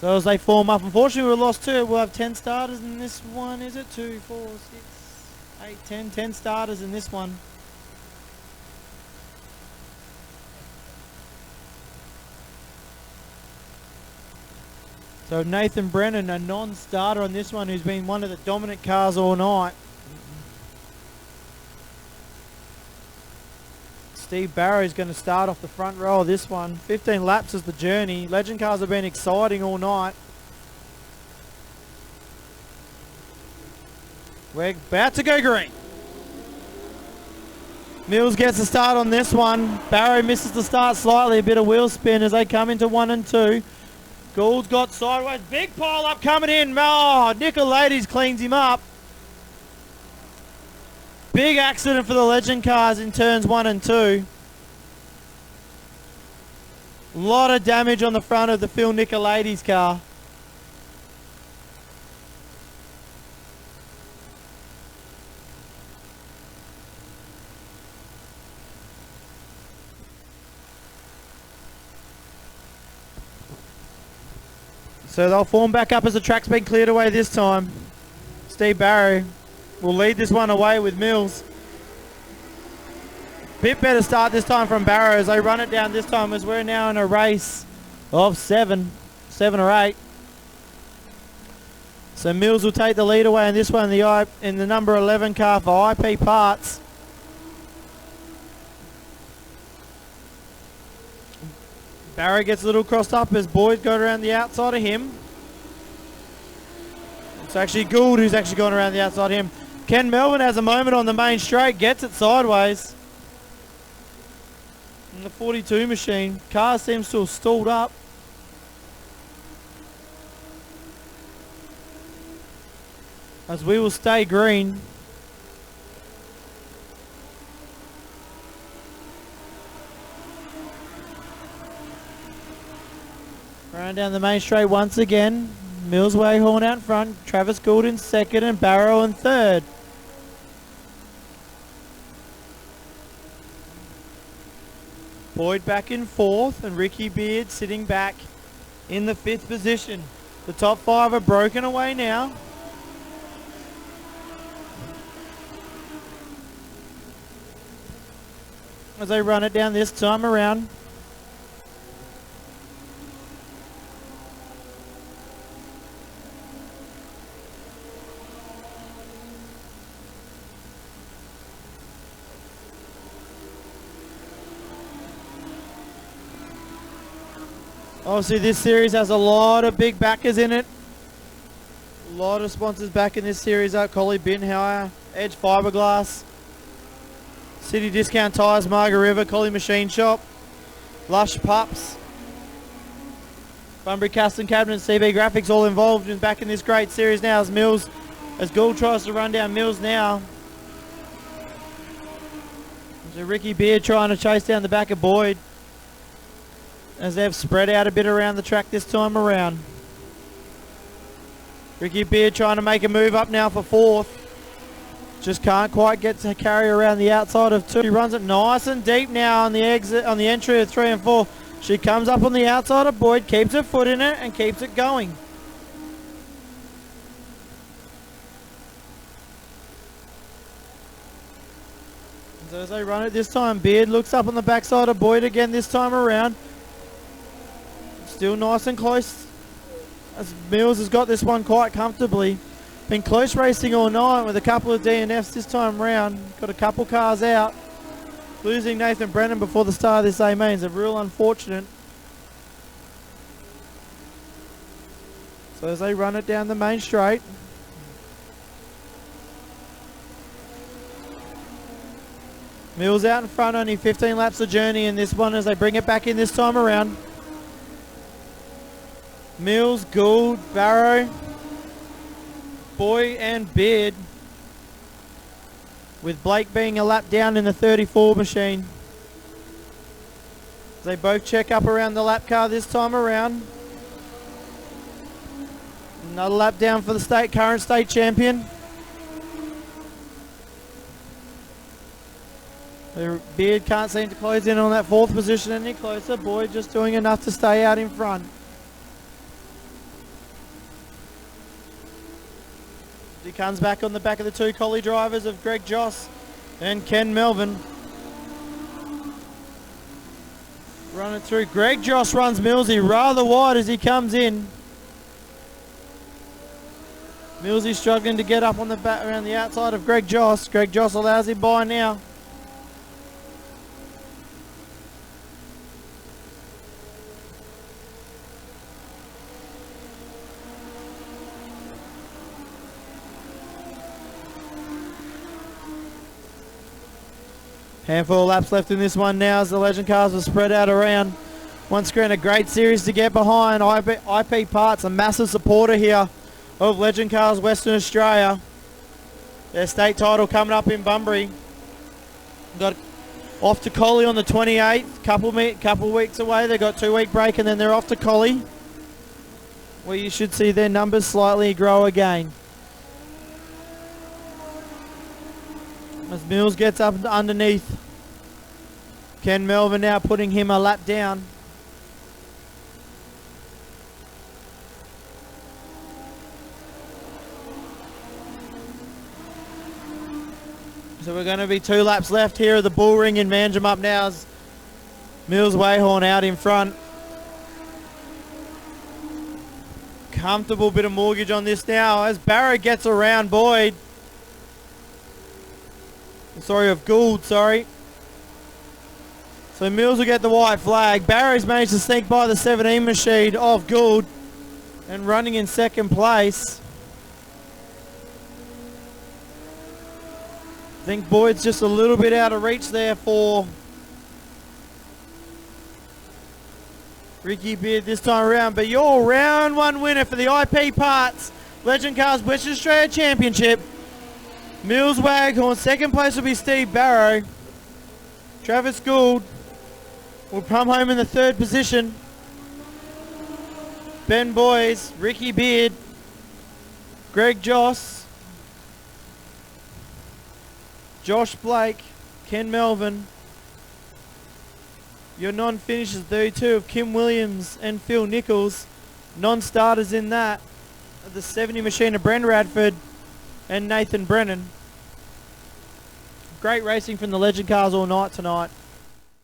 So as they form up, unfortunately we lost 2. We'll have 10 starters in this one, is it? 2, 4, 6, 8, 10. 10 starters in this one. So Nathan Brennan, a non-starter on this one, who's been one of the dominant cars all night. Steve Barrow's going to start off the front row of this one. 15 laps is the journey. Legend cars have been exciting all night. We're about to go green. Mills gets a start on this one. Barrow misses the start slightly. A bit of wheel spin as they come into 1 and 2. Gould's got sideways. Big pile up coming in. Oh, Nicolaides cleans him up. Big accident for the Legend cars in turns 1 and 2. A lot of damage on the front of the Phil Nicolaides car. So they'll form back up as the track's been cleared away this time. Steve Barrow will lead this one away with Mills. Bit better start this time from Barrow as they run it down this time, as we're now in a race of 7 or 8. So Mills will take the lead away in this one in the number 11 car for IP Parts. Barrow gets a little crossed up as Boyd got around the outside of him. It's actually Gould who's actually gone around the outside of him. Ken Melvin has a moment on the main straight, gets it sideways. And the 42 machine. Car seems to have stalled up. As we will stay green. Running down the main straight once again. Mills Waghorn out in front. Travis Gould in second and Barrow in third. Boyd back in fourth and Ricky Beard sitting back in the 5th position. The top 5 are broken away now. As they run it down this time around. Obviously this series has a lot of big backers in it. A lot of sponsors back in this series are Collie Binhauer, Edge Fiberglass, City Discount Tyres, Margaret River, Collie Machine Shop, Lush Pups, Bunbury Custom Cabinet, CB Graphics, all involved in back in this great series now as Gould tries to run down Mills now. So Ricky Beard trying to chase down the back of Boyd, as they've spread out a bit around the track this time around. Ricky Beard trying to make a move up now for 4th. Just can't quite get to carry around the outside of 2. He runs it nice and deep now on the exit, on the entry of 3 and 4. She comes up on the outside of Boyd, keeps her foot in it and keeps it going. So as they run it this time, Beard looks up on the backside of Boyd again this time around. Still nice and close as Mills has got this one quite comfortably. Been close racing all night with a couple of DNFs this time round. Got a couple cars out. Losing Nathan Brennan before the start of this A main is a real unfortunate. So as they run it down the main straight. Mills out in front, only 15 laps of journey in this one as they bring it back in this time around. Mills, Gould, Barrow, Boyd and Beard, with Blake being a lap down in the 34 machine. They both check up around the lap car this time around. Another lap down for the current state champion. Beard can't seem to close in on that 4th position any closer. Boyd just doing enough to stay out in front. He comes back on the back of the two collie drivers of Greg Joss and Ken Melvin. Running through. Greg Joss runs Millsy rather wide as he comes in. Millsy struggling to get up on the back around the outside of Greg Joss. Greg Joss allows him by now. Handful of laps left in this one now as the Legend cars are spread out around. Once again, a great series to get behind. IP Parts, a massive supporter here of Legend Cars Western Australia. Their state title coming up in Bunbury. Got off to Collie on the 28th. Couple weeks away. They got 2-week break and then they're off to Collie, where you should see their numbers slightly grow again. As Mills gets up underneath. Ken Melvin now putting him a lap down. So we're going to be 2 laps left here at the Bull Ring in Manjimup now as Mills Wayhorn out in front. Comfortable bit of mortgage on this now as Barrow gets around Boyd. Of Gould, sorry. So Mills will get the white flag. Barrow's managed to sneak by the 17 machine of Gould and running in second place. I think Boyd's just a little bit out of reach there for Ricky Beard this time around. But your round 1 winner for the IP Parts Legend Cars Western Australia Championship. Mills Waghorn. Second place will be Steve Barrow. Travis Gould will come home in the 3rd position. Ben Boys, Ricky Beard, Greg Joss, Josh Blake, Ken Melvin. Your non-finishers, 32 of Kim Williams and Phil Nichols. Non-starters in that are the 70 machine of Bren Radford and Nathan Brennan. Great racing from the Legend cars all night tonight.